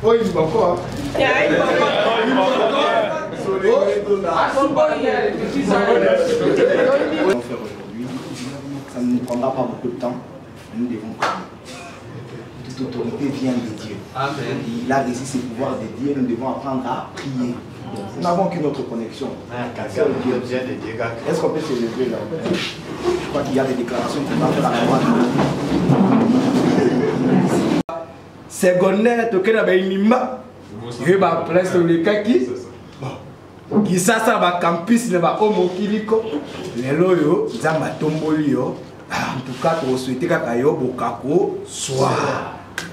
Oui, il va quoi? Ça ne nous prendra pas beaucoup de temps. Nous devons prier. Toute autorité vient de Dieu. Amen. Il a reçu ses pouvoirs de Dieu. Nous devons apprendre à prier. Nous n'avons qu'une autre connexion. Seul Dieu. Est-ce qu'on peut se lever là? Je crois qu'il y a des déclarations qui vont faire la croix. Secondaire, tu as une il va presque le kaki. Qui ça va campus ne va au mokiliko. Les loyaux, zamba tombolio. En tout cas, tu souhaites que yo bokako soit.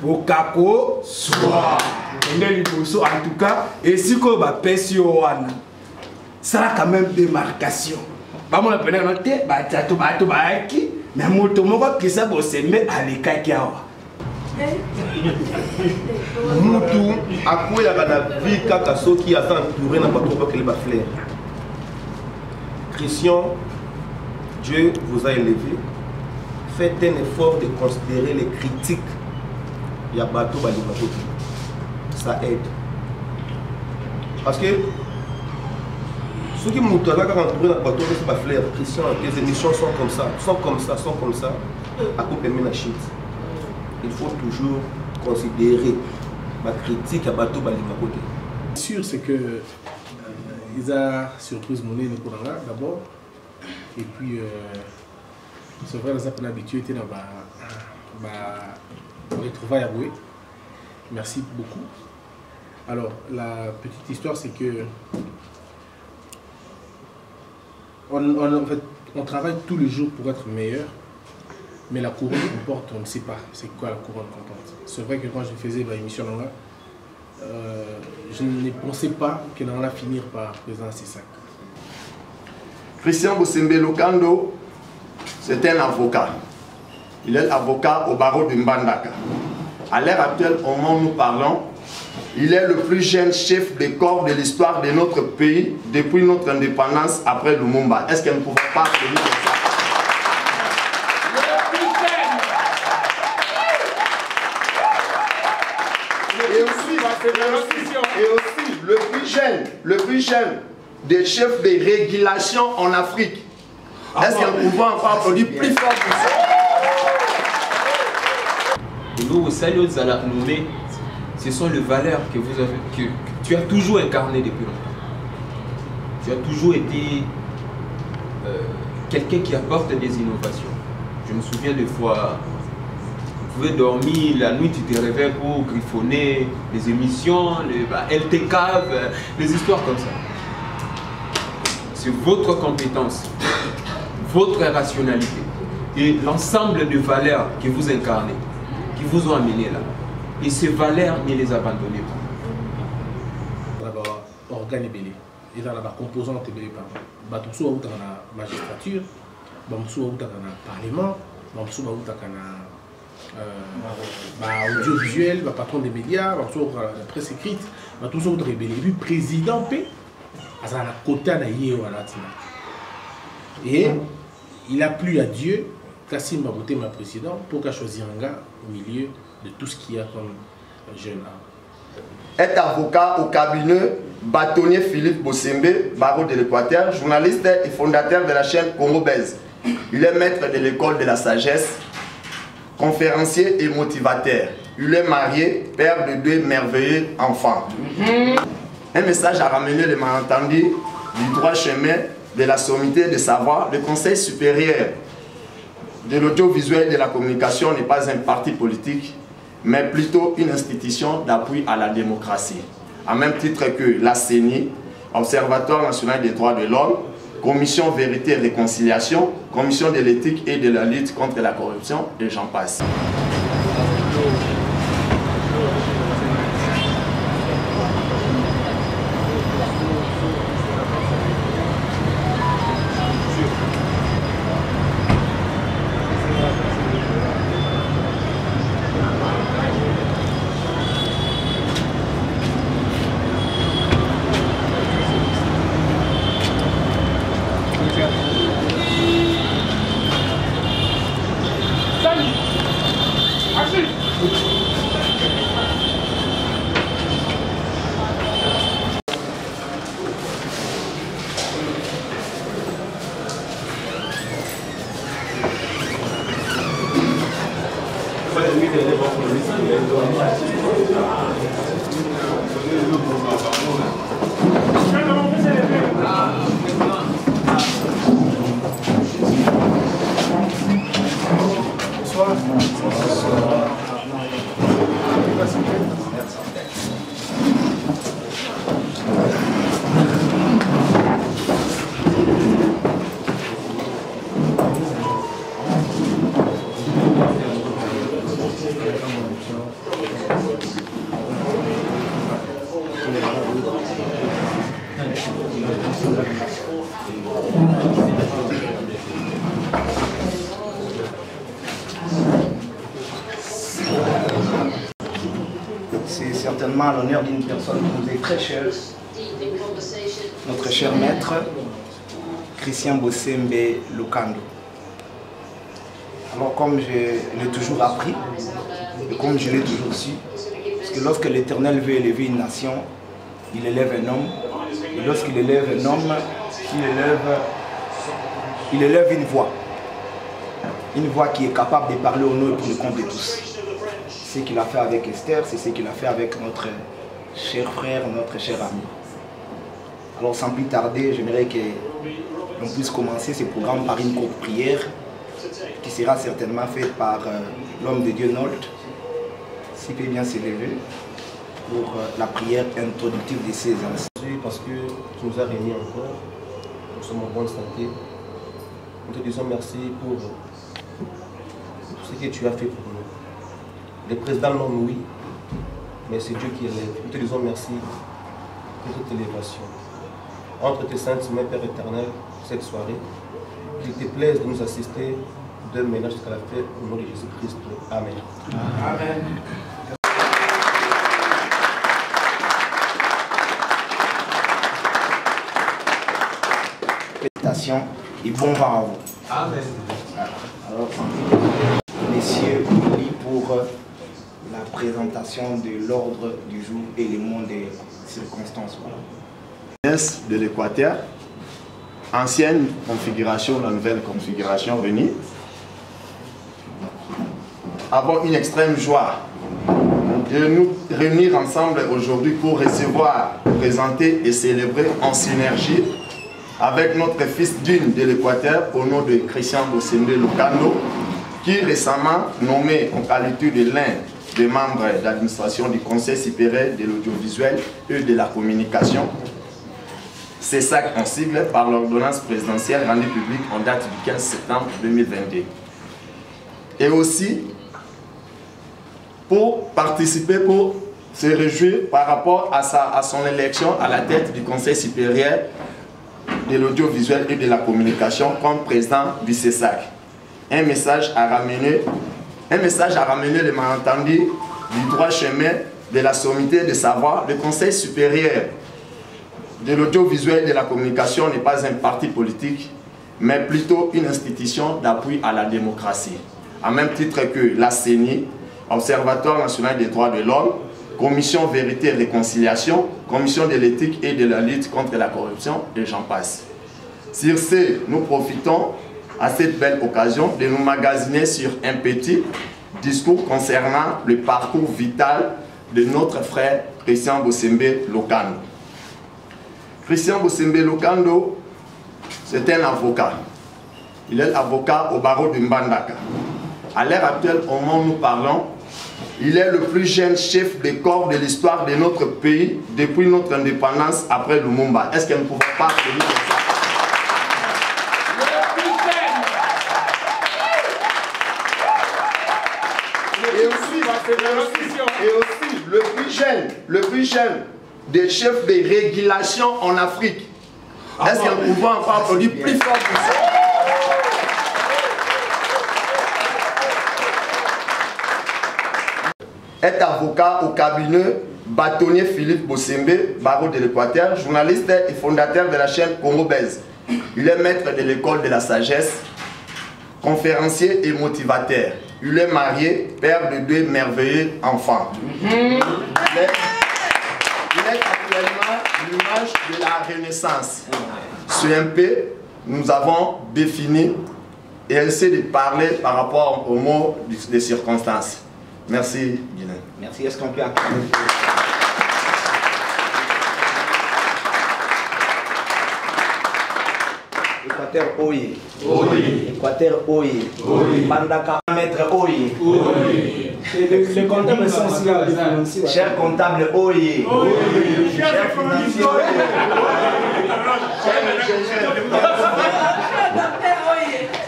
Bokako soit. En tout cas, et si qu'on va pèse wana, ça a quand même démarcation. Bah mon appel noté, bah tu vas qui, mais mon tomo qui ça va s'aimer à l'ékaki awa. Moutou, à quoi il y a la vie kaka soki a entouré na bateau pour que les fleurs. Christian, Dieu vous a élevé. Faites un effort de considérer les critiques. Il y a bateau bateau. Ça aide. Parce que ceux qui montent là quand entouré na bateau c'est pas fleurs. Christian, les émissions sont comme ça, à couper la shit. Il faut toujours considérer ma critique à bateau balimakote. Sûr, c'est que ils ont surprise monnaie d'abord, et puis c'est vrai qu'ils ont habitué à retrouver à Boué. Merci beaucoup. Alors la petite histoire, c'est que on travaille tous les jours pour être meilleur. Mais la couronne qu'on porte, on ne sait pas c'est quoi la couronne qu'on porte. C'est vrai que quand je faisais l'émission là, je ne pensais pas qu'elle allait finir par présenter ces sacs. Christian Bosembe Lokando, c'est un avocat. Il est avocat au barreau de Mbandaka. À l'heure actuelle, au moment où nous parlons, il est le plus jeune chef de corps de l'histoire de notre pays depuis notre indépendance après Lumumba. Est-ce qu'elle ne pouvait pas tenir ça? Et aussi le plus jeune des chefs de régulation en Afrique. Est-ce qu'on peut encore applaudir plus fort que ça? Et nous, au Salio Zalaknoumé, ce sont les valeurs que vous avez, que tu as toujours incarnées depuis longtemps. Tu as toujours été quelqu'un qui apporte des innovations. Je me souviens des fois. Tu pouvais dormir, la nuit tu te réveilles pour griffonner les émissions, les LTK, les histoires comme ça. C'est votre compétence, votre rationalité et l'ensemble de valeurs que vous incarnez, qui vous ont amené là. Et ces valeurs, ne les abandonnez pas. D'abord, organe belé. Et dans la composante belé par Batoussou a dans la magistrature, Bamsou a dans le parlement, Bamsou a dans audiovisuel, patron des médias, la presse écrite, tout ça vous rébellé. Et puis président P, à la côté de et il a plu à Dieu, Kassim Baboté, ma président, pour qu'il choisisse un gars au milieu de tout ce qu'il y a comme jeune homme. Est avocat au cabinet bâtonnier Philippe Bosembe, barreau de l'Équateur, journaliste et fondateur de la chaîne Congo Belz. Il est maître de l'école de la sagesse, conférencier et motivateur. Il est marié, père de 2 merveilleux enfants. Un message a ramené les malentendus du droit chemin de la sommité de savoir. Le Conseil supérieur de l'audiovisuel et de la communication n'est pas un parti politique, mais plutôt une institution d'appui à la démocratie. En même titre que la CENI, Observatoire national des droits de l'homme, Commission Vérité et Réconciliation, Commission de l'éthique et de la lutte contre la corruption, et j'en passe. C'est certainement l'honneur d'une personne qui nous est très chère, notre cher maître, Christian Bosembe Lokando. Alors comme je l'ai toujours appris, et comme je l'ai toujours su, parce que lorsque l'Éternel veut élever une nation, il élève un homme, et lorsqu'il élève un homme, il élève une voix qui est capable de parler au nom et pour le compte de tous. C'est ce qu'il a fait avec Esther, c'est ce qu'il a fait avec notre cher frère, notre cher ami. Alors sans plus tarder, j'aimerais que l'on puisse commencer ce programme par une courte prière qui sera certainement faite par l'homme de Dieu Nolt, s'il peut bien s'élever pour la prière introductive de ces instants. Parce que tu nous as réunis encore, nous sommes en bonne santé. Nous te disons merci pour ce que tu as fait pour nous. Les présidents l'ont oui, mais c'est Dieu qui élève. Nous te disons merci pour toute élévation. Entre tes saintes mains, Père éternel, cette soirée, qu'il te plaise de nous assister de ménage jusqu'à la fête au nom de Jésus-Christ. Amen. Amen. Félicitations et bon vent à vous. Amen. Alors, messieurs, pour la présentation de l'ordre du jour et éléments des circonstances. Voilà. De l'Équateur, ancienne configuration, la nouvelle configuration venue. Avons une extrême joie de nous réunir ensemble aujourd'hui pour recevoir, présenter et célébrer en synergie avec notre fils d'une de l'Équateur au nom de Christian Bosembe Lokando, qui récemment nommé en qualité de l'un des membres d'administration du Conseil supérieur de l'audiovisuel et de la communication, CESAC en sigle, par l'ordonnance présidentielle rendue publique en date du 15 septembre 2022. Et aussi pour participer, pour se réjouir par rapport à son élection à la tête du Conseil supérieur de l'audiovisuel et de la communication comme président du CESAC. Un message à ramener le malentendu du droit chemin de la sommité de savoir le Conseil supérieur de l'audiovisuel et de la communication n'est pas un parti politique, mais plutôt une institution d'appui à la démocratie. En même titre que la CENI, Observatoire national des droits de l'homme, Commission Vérité et Réconciliation, Commission de l'éthique et de la lutte contre la corruption, et j'en passe. Sur ce, nous profitons à cette belle occasion de nous magasiner sur un petit discours concernant le parcours vital de notre frère Christian Bosembe Lokando. Christian Bosembe Lokando, c'est un avocat. Il est avocat au barreau de Mbandaka. À l'heure actuelle, au moment où nous parlons, il est le plus jeune chef de corps de l'histoire de notre pays depuis notre indépendance après Lumumba. Est-ce que nous ne pouvons pas tenir comme ça? Et aussi le plus jeune des chefs de régulation en Afrique. Est-ce que nous pouvons encore applaudir plus fort que ça? Est avocat au cabinet bâtonnier Philippe Bosembe, barreau de l'Équateur, journaliste et fondateur de la chaîne Congo Belz. Il est maître de l'école de la sagesse, conférencier et motivateur. Il est marié, père de 2 merveilleux enfants. Il est actuellement l'image de la Renaissance. Sur MP, nous avons défini et essayé de parler par rapport aux mots des circonstances. Merci, Guilain. Merci. Est-ce qu'on peut acclamer? Équateur Oye. Équateur Oye. Bandaka Maître Oye. Les comptables sont aussi là. Cher comptable Oye. Cher financier Oye.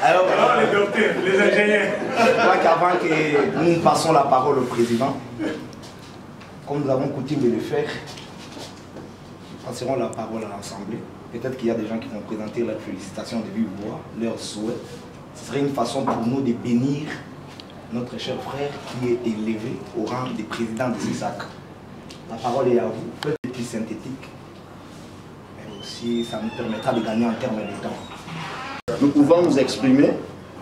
Alors, les docteurs, les ingénieurs. Je crois qu'avant que nous passons la parole au président, comme nous avons coutume de le faire, passerons la parole à l'Assemblée. Peut-être qu'il y a des gens qui vont présenter leurs félicitations de vive voix, leurs souhaits. Ce serait une façon pour nous de bénir notre cher frère qui est élevé au rang de président de CISAC. La parole est à vous, peut-être plus synthétique, mais aussi ça nous permettra de gagner en termes de temps. Nous pouvons nous exprimer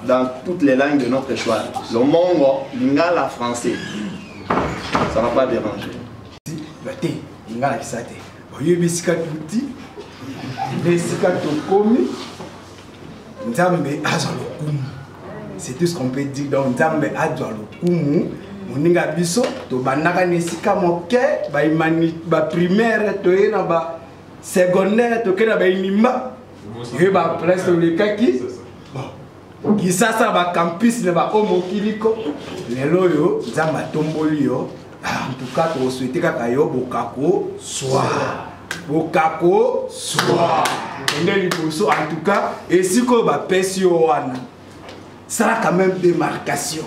dans toutes les langues de notre choix. Le mongo, lingala, français. Ça ne va pas déranger. Lingala kisate. Oyebisika tuti. Lesika tokomi. Nzambe azwa lokumu. C'est tout ce qu'on peut dire. Donc Nzambe azwa lokumu. Moninga biso to banaka nesika moke ba primaire to yena ba secondaire to kena ba inimba. Ba presque le kaki. Kisasa ba campus ne ba omokiliko lelo yo Nzamba tomboli yo en tout cas to souhaiter kaka yo bokako soit bokako soit ndeli boso en tout cas et si ko ba pesi yo wana ça a quand même démarcation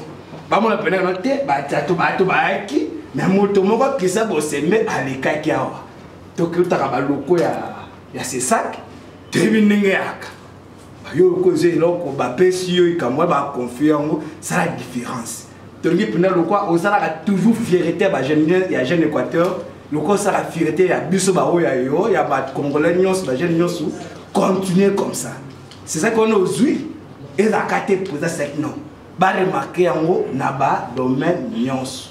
ba mona pena note ba tato ba to ba ki mais moto moko kisa bosembe alekaki awa to kitaka ba loko ya ces sacs tebi ndenge yaka yo cause eloko ba pesi yo ikamwa ba confiance ça la différence tongi pena lokwa osala toujours fierté ba jeune ya jeune Équateur lokwa ça la fierté ya biso ba oya yo ya ba congolais nyonso ba jeune nyonso continuer comme ça c'est ça qu'on ozui et la carte pour ça c'est non ba remarquer yango na ba domaine nyonso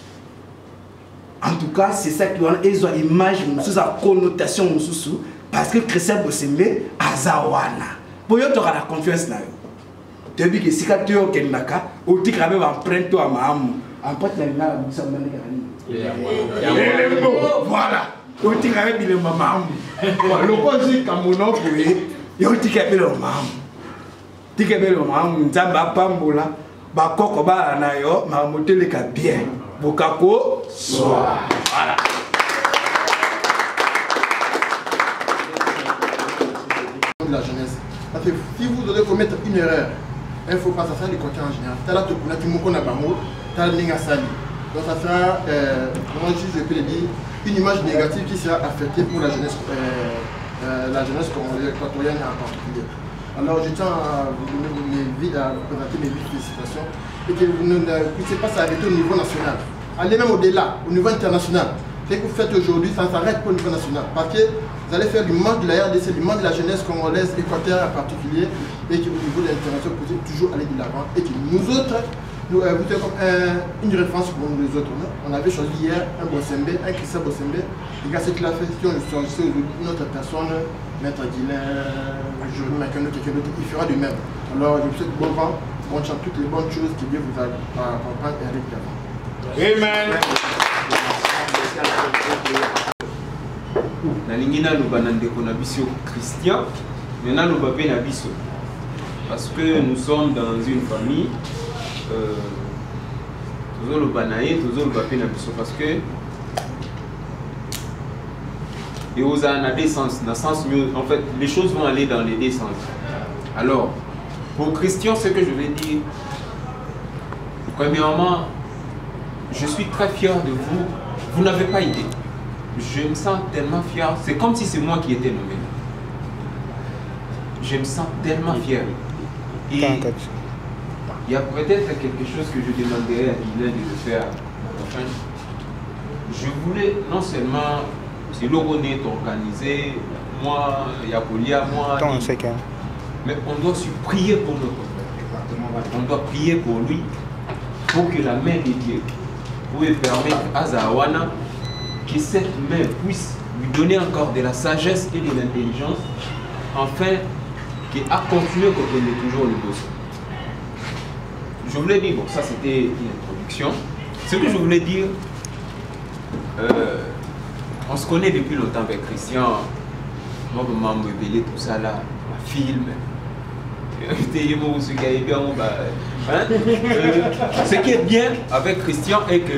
en tout cas c'est ça qui on ezo image sous sa connotation mususu parce que Christian Bosembe azawana pour yo toka la confiance na yo depuis que si ka to kendaka o tikabe ba empreinte to amamu empreinte na na bisa mane ka voilà o tikabe bile mamamu le konzi kamono pour yo tikabe le mamamu tikabe le mamamu nzamba pambola ba koko ba na yo ma motele ka bien bokako soit voilà. La jeunesse. Parce que si vous devez commettre une erreur, il ne faut pas ça les côtés en général. Tu as là, tu as tu as l'ingé sali. Donc ça sera, comment je peux le dire, une image négative qui sera affectée pour la jeunesse équatorienne en particulier. Alors je tiens à vous présenter mes félicitations et que vous ne puissiez pas s'arrêter au niveau national. Allez même au-delà, au niveau international. Ce que vous faites aujourd'hui, ça ne s'arrête pas au niveau national. Parce que vous allez faire du manque de la RDC, du manque de la jeunesse congolaise, équatorienne en particulier, et qu'au niveau de l'international, vous pouvez toujours aller de l'avant. Et que nous autres, vous êtes comme une référence pour nous les autres. On avait choisi hier un Bosembe, un Christian Bosembe. Et grâce à ce qu'il a fait, si on le choisit aujourd'hui, une autre personne, Maître Guilain, quelqu'un d'autre, il fera de même. Alors je vous souhaite bon vent, bonne chance, toutes les bonnes choses que Dieu vous a accompagné et avec l'avant. Amen. nalingi naloba na ndeko na biso Christian mais naloba pe na biso parce que nous sommes dans une famille tozoloba na ye tozoloba pe na biso parce que et aux a deux sens dans sens mieux en fait les choses vont aller dans les deux sens. Alors pour Christian ce que je vais dire premièrement je suis très fier de vous. Vous n'avez pas idée. Je me sens tellement fier. C'est comme si c'est moi qui étais nommé. Je me sens tellement fier. Et il y a peut-être quelque chose que je demanderais à Guilain de le faire. Enfin, je voulais non seulement, si l'Oron est organisé, moi, Yapolia, moi, mais on doit aussi prier pour notre frère. On doit prier pour lui, pour que la main de Dieu pouvait permettre à Zawana que cette main puisse lui donner encore de la sagesse et de l'intelligence, afin qu'à continuer comme on est toujours le boss. Je voulais dire, bon, ça c'était une introduction. Ce que je voulais dire, on se connaît depuis longtemps avec Christian. Moi, je m'en révélé tout ça là, ma film. Ce qui est bien avec Christian est que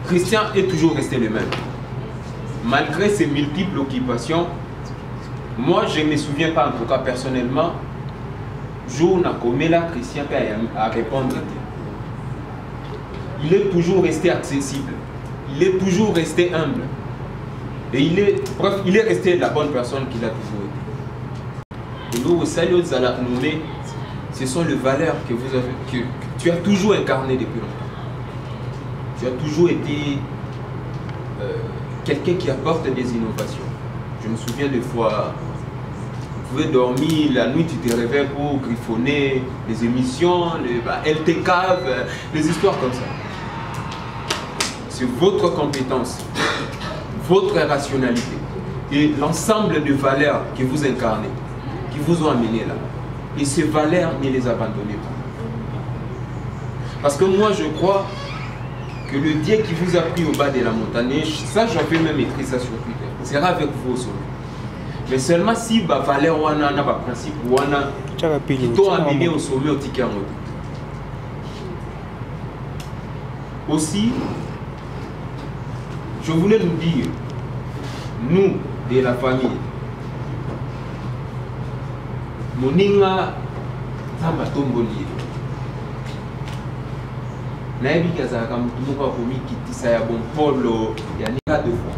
Christian est toujours resté le même. Malgré ses multiples occupations, moi je ne me souviens pas en tout cas personnellement, jour n'a commis là, Christian à répondre. Il est toujours resté accessible, il est toujours resté humble. Et il est resté la bonne personne qu'il a toujours été. Et nous, au Salut Zala nommé, ce sont les valeurs que vous avez, que tu as toujours incarné depuis longtemps. Tu as toujours été quelqu'un qui apporte des innovations. Je me souviens des fois, vous pouvez dormir, la nuit tu te réveilles pour griffonner les émissions, LTK, les histoires comme ça. C'est votre compétence, votre rationalité et l'ensemble de valeurs que vous incarnez, qui vous ont amené là. Et ces valeurs, ne les abandonnez pas. Parce que moi, je crois que le Dieu qui vous a pris au bas de la montagne, ça j'avais même écrit ça sur Twitter, sera avec vous au sommet. Mais seulement si les valeurs ou les principes qui t'ont amené au sommet au ticket en mode. Aussi, je voulais nous dire, nous, de la famille, Moninga Zamba Tomboli. Naebi Kazaka Mutumuka Komi Kitisa ya bon polo, ya nika de fois.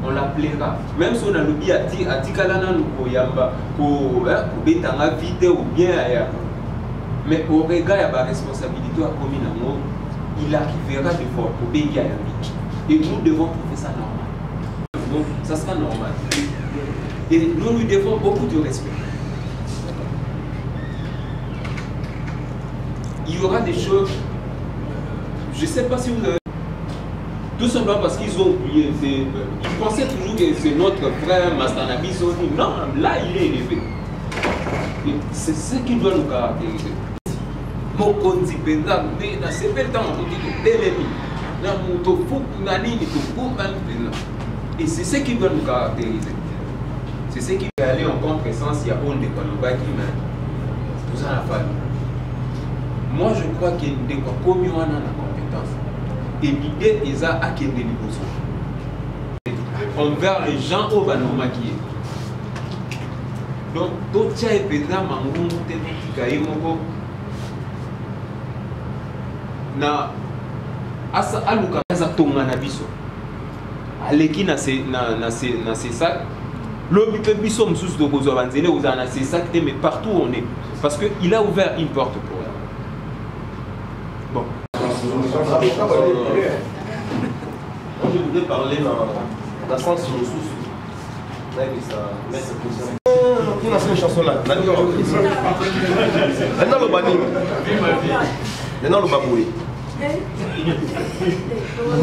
On l'appellera. Même si on a l'oublié à Tikalana Nukoyamba, pour Betanga vite ou bien ailleurs. Mais au regard de la responsabilité à Komi Namo, il arrivera de fois pour Béga et nous devons trouver ça normal. Donc, ça sera normal. Et nous lui devons beaucoup de respect. Il y aura des choses, je ne sais pas si vous avez... Tout simplement parce qu'ils ont oublié, ils pensaient toujours que c'est notre frère Mastanabi Soni. Non, là il est élevé. C'est ce qui doit nous caractériser. Mokonzi Penda, c'est pas le temps on dit que Télémi, et c'est ce qui doit nous caractériser. C'est ce qui va aller en contre-sens, il y a honte de Kolobaki, mais tout ça la famille. Moi, je crois qu'il y a des commis en compétence. Et l'idée est à qu'il y ait des envers les gens au Banoma qui est. Donc, tout ça est pesant, Mamou, Téléki, na asa aluka za tonga na biso aleki na ces sacs lobi pe biso msusu de kozwa banzele oza na ces sacs mais partout où on est parce que il a ouvert une porte pour eux. Bon, moi je voudrais parler dans le sens sous on a fait une chanson là maintenant le banning maintenant le baboué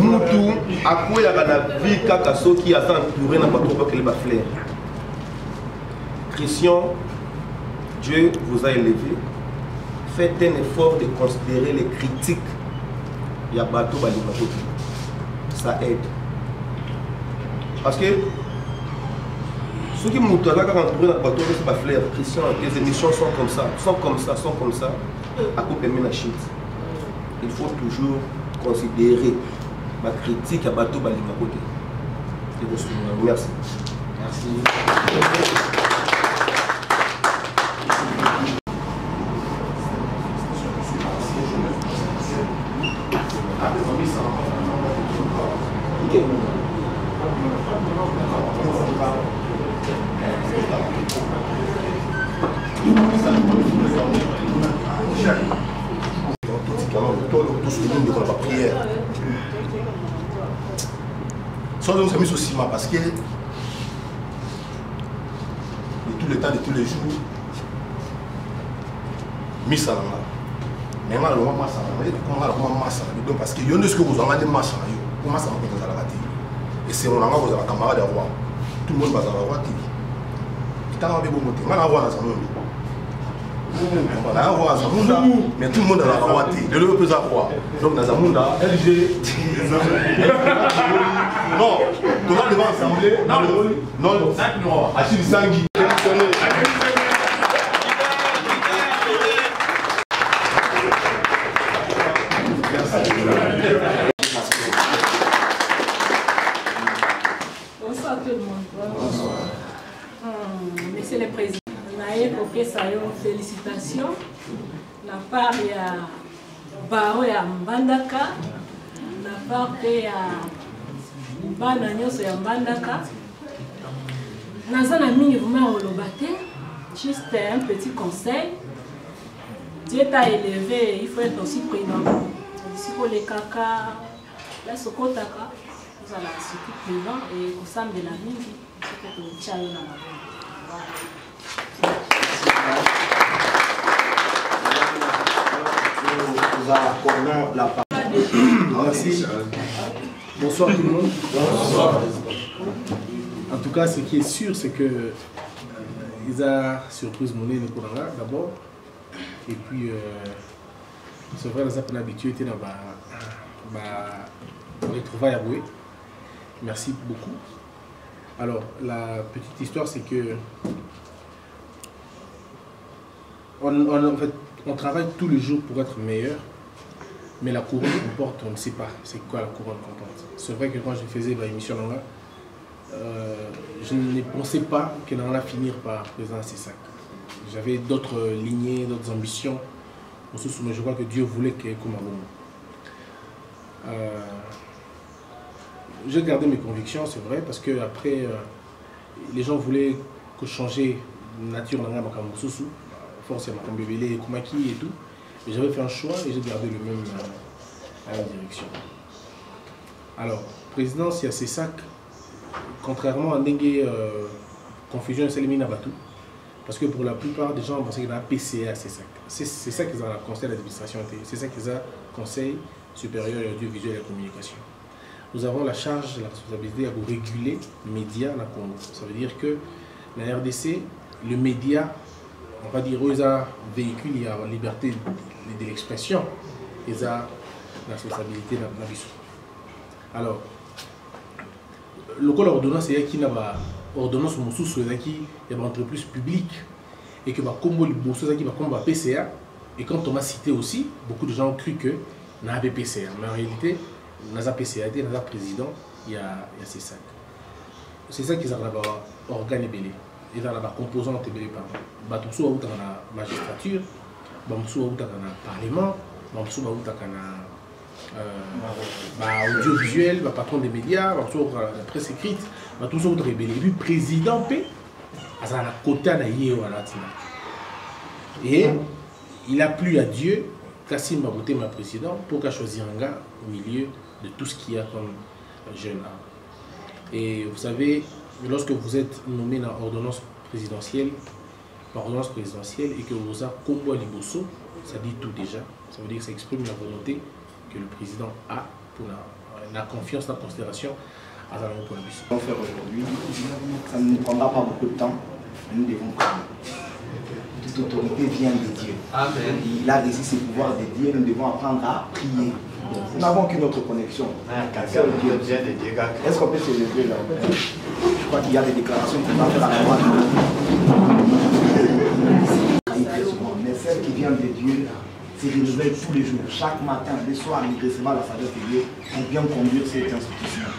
Moutou a quoi la vie kaka soki a entouré na bateau pour que les fleurs. Christian, Dieu vous a élevé. Faites un effort de considérer les critiques. Il y a bateau ça aide. Parce que ceux qui m'ont entouré na bateau pour les fleurs, Christian, les émissions sont comme ça, à quoi permet la chute. Il faut toujours considérer ma critique à bateau balima côté. Merci. merci. Sans nous mis aussi parce que de tout le temps, de tous les jours, mis à la mais mal on massa parce que yo ne ce que vous en avez massa yo comment ça va dans la bataille et c'est on a vous la camarade à voir tout le monde va avoir voir qui t'as envie de monter on a voir ça on a voir ça mais tout le monde va avoir de le plus à voir donc dans un monde LG non tout le monde devant assembler non Achille Sangui Bonsoir tout le monde. Bonsoir. Monsieur le Président, félicitations de la part de Baro et Mbandaka, de la part de Bana Nyoso et Mbandaka, Nazana mingi vraiment olobate. Juste un petit conseil. Dieu t'a élevé, il faut être aussi prudent. Si pour les caca, là ce qu'on t'a vous allez surtout prudent et au sein de la mingi, c'est que vous tchalez dans la bonne. Merci. Bonsoir tout le monde. Bonsoir. En tout cas, ce qui est sûr, c'est que ils ont surprise mon nez d'abord. Et puis, c'est vrai, nous avons habitué dans les trouvailles à Boué. Merci beaucoup. Alors, la petite histoire, c'est que en fait, on travaille tous les jours pour être meilleur, mais la couronne qu'on porte, on ne sait pas c'est quoi la couronne qu'on porte. C'est vrai que quand je faisais l'émission là, je ne pensais pas qu'elle allait finir par président CESAC. J'avais d'autres lignées, d'autres ambitions, mais je crois que Dieu voulait que comme j'ai gardé mes convictions, c'est vrai, parce que après les gens voulaient que je change nature dans ma force à ma bébé, Kumaki et tout. J'avais fait un choix et j'ai gardé la même direction. Alors, présidence, il y a CESAC, contrairement à Dengue, confusion, c'est les Batou. Parce que pour la plupart des gens, on pensait qu'il y a un PCA CESAC. C'est ça qu'ils ont le conseil d'administration, c'est ça qu'ils ont le conseil supérieur de l'audiovisuel et de la communication. Nous avons la charge, la responsabilité de réguler les médias dans le Congo. Ça veut dire que la RDC, le média, on va dire, ils ont véhicule, il y a la liberté de l'expression, ils ont la responsabilité de la vie. Alors, le code d'ordonnance, c'est qu'il y a une ordonnance qui est une entreprise publique et que Combo qui va PCA. Et quand on m'a cité aussi, beaucoup de gens ont cru que nous avons PCA. Mais en réalité, nous avons PCA, nous avons président, il y a CESAC. C'est ça qu'ils ont organe belé. Ils ont la composante belé par Batoussou dans la magistrature, Bamsou dans le parlement, Bamsou dans audiovisuel, patron des médias, la presse écrite, tout ça est belé. Et puis président P, à la côté de et il a plu à Dieu, Kassim m'a voté ma président pour qu'à choisir un gars au milieu de tout ce qu'il y a comme jeune homme. Et vous savez, lorsque vous êtes nommé dans l'ordonnance présidentielle, et que vous avez Combo à Liboso, ça dit tout déjà. Ça veut dire que ça exprime la volonté que le président a pour la confiance, la considération à la pour la mission. On va faire aujourd'hui, ça ne nous prendra pas beaucoup de temps, mais nous devons prier. Toute autorité vient de Dieu. Amen. Il a réussi ses pouvoirs de Dieu, nous devons apprendre à prier. Nous n'avons qu'une autre connexion. Est-ce qu'on peut se lever là? Je crois qu'il y a des déclarations qu'on va faire à la voix. Mais celle qui vient de Dieu, c'est de nouvelles tous les jours. Chaque matin, le soir, il recevra la sagesse de Dieu pour bien conduire cette institution.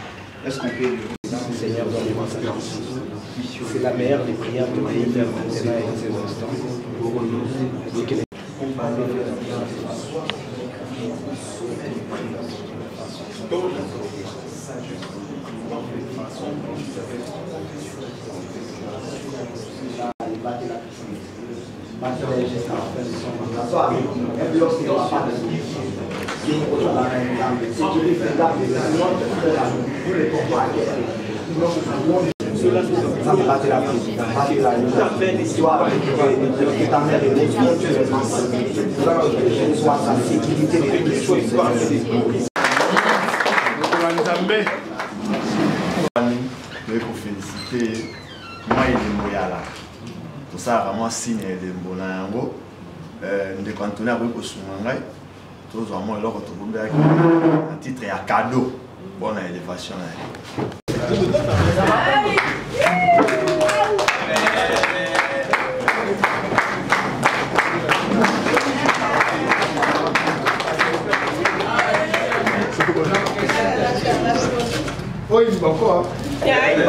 Est-ce qu'on peut le Seigneur, donne-moi sa grâce. C'est la meilleure des prières que j'ai faites maintenant et dans ces instants. Ça me battait la l'histoire que ta mère est soit sa sécurité de toutes les choses. Je vais vous féliciter. Moi, il est moyala. Pour ça, vraiment, signe de Mbonango. Nous continuons avec le Soumangai. Tous les gens, leur retrouver un titre et un cadeau. Bonne élévation. Oh, il va quoi? Il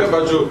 Frère Bajo.